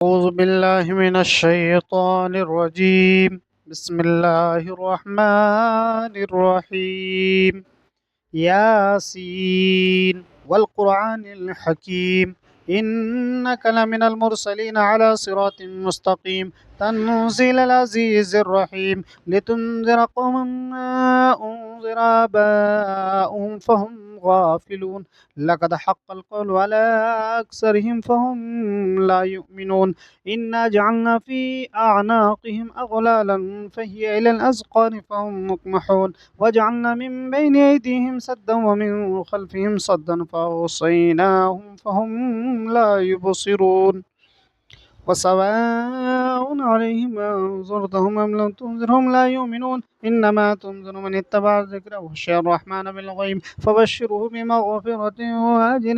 أعوذ بالله من الشيطان الرجيم. بسم الله الرحمن الرحيم. ياسين والقرآن الحكيم، إنك لمن المرسلين على صراط مستقيم، تنزيل العزيز الرحيم، لتنذر قوما ما أنذر آباؤهم فهم غافلون. لقد حق القول على أكثرهم فهم لا يؤمنون. إنا جعلنا في أعناقهم أغلالا فهي إلى الأذقان فهم مقمحون، وجعلنا من بين أيديهم سدا ومن خلفهم صدا فأغشيناهم فهم لا يبصرون. وسواء عليهم أنذرتهم أم لم تنذرهم لا يؤمنون. إنما تنذر من اتبع الذكر وخشي الرحمن بالغيب فبشره بمغفرة وأجر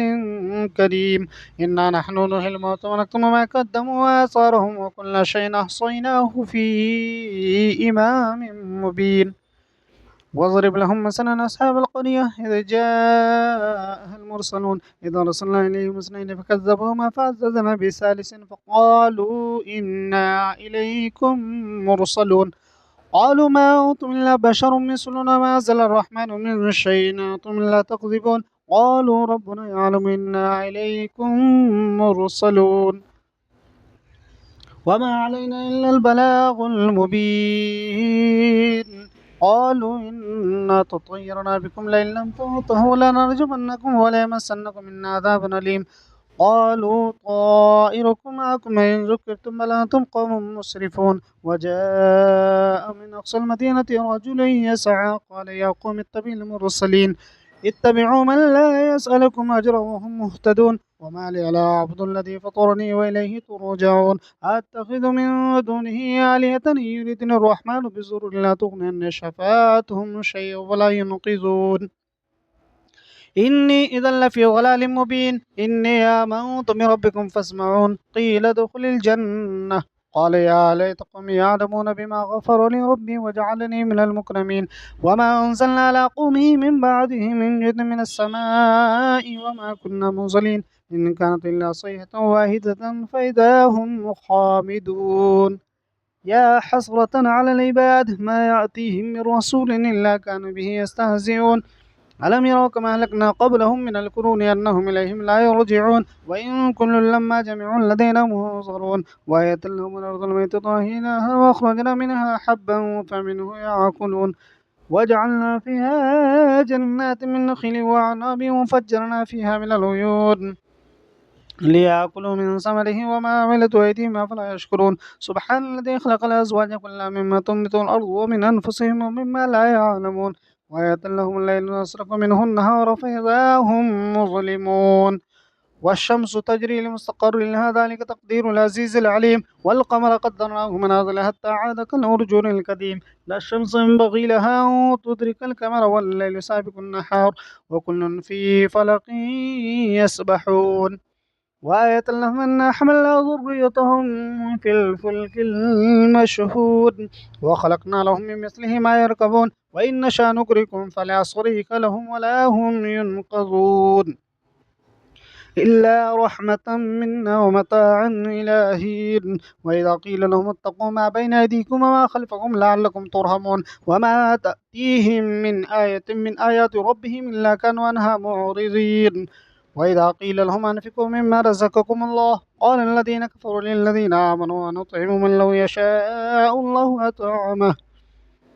كريم. إنا نحن نحيي الموتى ونكتب ما قدموا وآثارهم وكل شيء أحصيناه في إمام مبين. واضرب لهم مثلا أصحاب القرية إذ جاءها المرسلون إذ أرسلنا إليهم اثنين فكذبوهما فعززنا بثالث فقالوا إنا إليكم مرسلون. قالوا ما أنتم إلا بشر مثلنا ما أنزل الرحمن من شيء أنتم إلا تكذبون. قالوا ربنا يعلم إنا إليكم مرسلون وما علينا إلا البلاغ المبين. قالوا إنا تطيرنا بكم لئن لم تنتهوا لنرجمنكم وليمسنكم منا عذاب أليم. قالوا طائركم معكم إن ذكرتم بل أنتم قوم مسرفون. وجاء من أقصى المدينة رجل يسعى قال يا قوم اتبعوا المرسلين اتبعوا من لا يسألكم أجرا وهم مهتدون. وما لي لا أعبد الذي فطرني وإليه ترجعون. أتخذ من دونه آلهة إن يردني الرحمن بضر لا تغني عني شفاعتهم شيئا ولا ينقذون. إني إذا لفي ضلال مبين. إني آمنت بربكم فاسمعون. قيل ادخل الجنة قال يا ليت قومي يعلمون بما غفر لي ربي وجعلني من المكرمين. وما أنزلنا على قومه من بعده من جد من السماء وما كنا منزلين إن كانت إلا صيحة واحدة فإذا هم خامدون. يا حسرة على العباد ما يأتيهم من رسول إلا كانوا به يستهزئون. ألم يروا كما أهلكنا قبلهم من القرون أنهم إليهم لا يرجعون. وإن كل لما جميع لدينا محضرون. وآية لهم الأرض الميتة أحييناها وأخرجنا منها حبا فمنه يأكلون. وجعلنا فيها جنات من نخيل وأعناب وفجرنا فيها من العيون ليأكلوا من ثمره وما عملته أيديهم أفلا يشكرون. سبحان الذي خلق الأزواج كلها مما تنبت الأرض ومن أنفسهم ومما لا يعلمون. وآية لهم الليل نسلك منه النهار فإذا هم مظلمون. والشمس تجري لمستقر لها ذلك تقدير العزيز العليم. والقمر قدرناه منازل حتى عاد كالعرجون القديم. لا الشمس ينبغي لها أن تدرك القمر والليل سابق النهار وكل في فلك يسبحون. وآية لهم أنا حملنا ذريتهم في الفلك المشهود وخلقنا لهم من مثله ما يركبون وإن نشأ نغرقهم فلا صريخ لهم ولا هم ينقذون إلا رحمة منا ومتاعا إلى حين. وإذا قيل لهم اتقوا ما بين أيديكم وما خلفكم لعلكم ترحمون وما تأتيهم من آية من آيات ربهم إلا كانوا عنها معرضين. وإذا قيل لهم أنفقوا مما رزقكم الله قال الذين كفروا للذين آمنوا أنطعم من لو يشاء الله أطعمه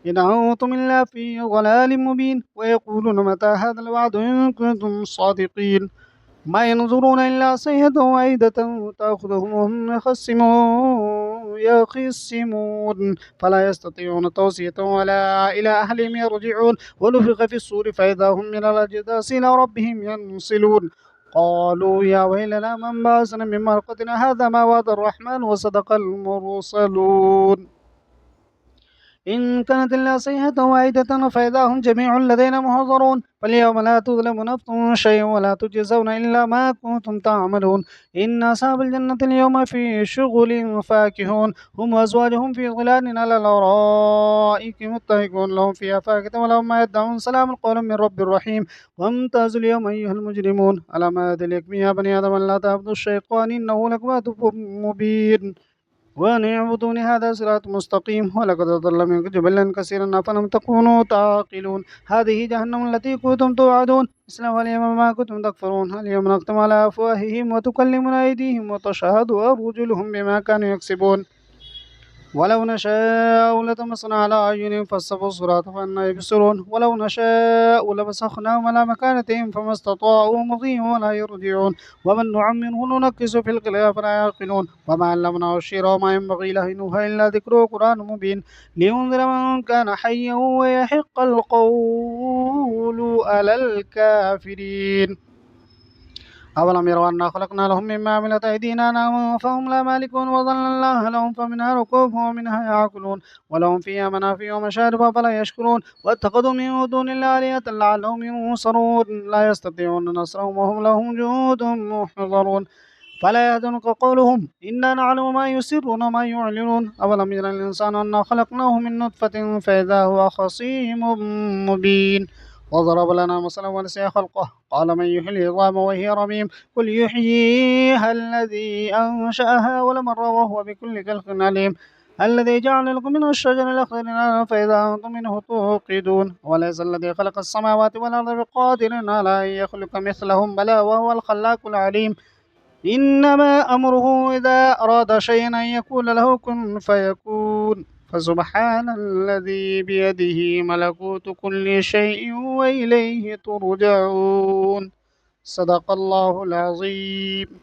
إن أنتم إلا في ضلال مبين. ويقولون متى هذا الوعد إن كنتم صادقين. ما ينظرون إلا صيحة واحدة تأخذهم وهم يخصمون فلا يستطيعون توصية ولا إلى أهلهم يرجعون. ونفخ في الصور فإذا هم من الأجداث إلى ربهم ينسلون. قالوا يا ويلنا من بعثنا من مرقدنا هذا ما وعد الرحمن وصدق المرسلون. إن كانت إلا صيحة واحدة فإذا هم جميع لدينا محضرون فاليوم لا تظلم نفس شيئا ولا تجزون إلا ما كنتم تعملون إن أصحاب الجنة اليوم في شغل فاكهون هم وأزواجهم في ظلال على الأرائك متكئون لهم فيها فاكهة ولهم ما يدعون سلام قولا من رب رحيم وامتازوا اليوم أيها المجرمون ألم أعهد إليكم يا بني آدم أن لا تعبدوا الشيطان إنه لكم عدو مبين وأن اعبدوني هذا صراط مستقيم ولقد أضل منكم جبلا كثيرا أفلم تكونوا تعقلون هذه جهنم التي كنتم توعدون اصلوها اليوم ما كنتم تكفرون اليوم نختم على أفواههم وتكلمنا أيديهم وتشهد أرجلهم بما كانوا يكسبون ولو نشاء لطمسنا على أعينهم فاستبقوا الصراط فأنى يبصرون ولو نشاء لمسخناهم على مكانتهم فما استطاعوا مضيا ولا يرجعون ومن نعمره ننكس في الخلق فلا يعقلون وما علمناه الشعر وما ينبغي له إن هو إلا ذكر وقرآن مبين لينذر من كان حيا ويحق القول على الكافرين أولم يروا أنا خلقنا لهم مما عملت أيدينا أنعاما فهم لا مالكون وظللناها لهم فمنها ركوبهم ومنها يأكلون ولهم فيها منافع ومشارب أفلا يشكرون واتخذوا من دون الله آلهة لعلهم ينصرون لا يستطيعون نصرهم وهم لهم جنود محضرون فلا يحزنك قولهم إنا نعلم ما يسرون وما يعلنون أولم يرى الإنسان أنا خلقناه من نطفة فإذا هو خصيم مبين وضرب لنا مثلا ونسي خلقه قال من يحيي العظام وهي رميم قل يحييها الذي أنشأها أول مرة وهو بكل خلق عليم الذي جعل لكم من الشجر الأخضر نارا فإذا أنتم منه توقدون وليس الذي خلق السماوات والأرض بقادر على أن يخلق مثلهم بلى وهو الخلاق العليم إنما أمره إذا أراد شيئا أن يقول له كن فيكون فسبحان الذي بيده ملكوت كل شيء وإليه ترجعون صدق الله العظيم.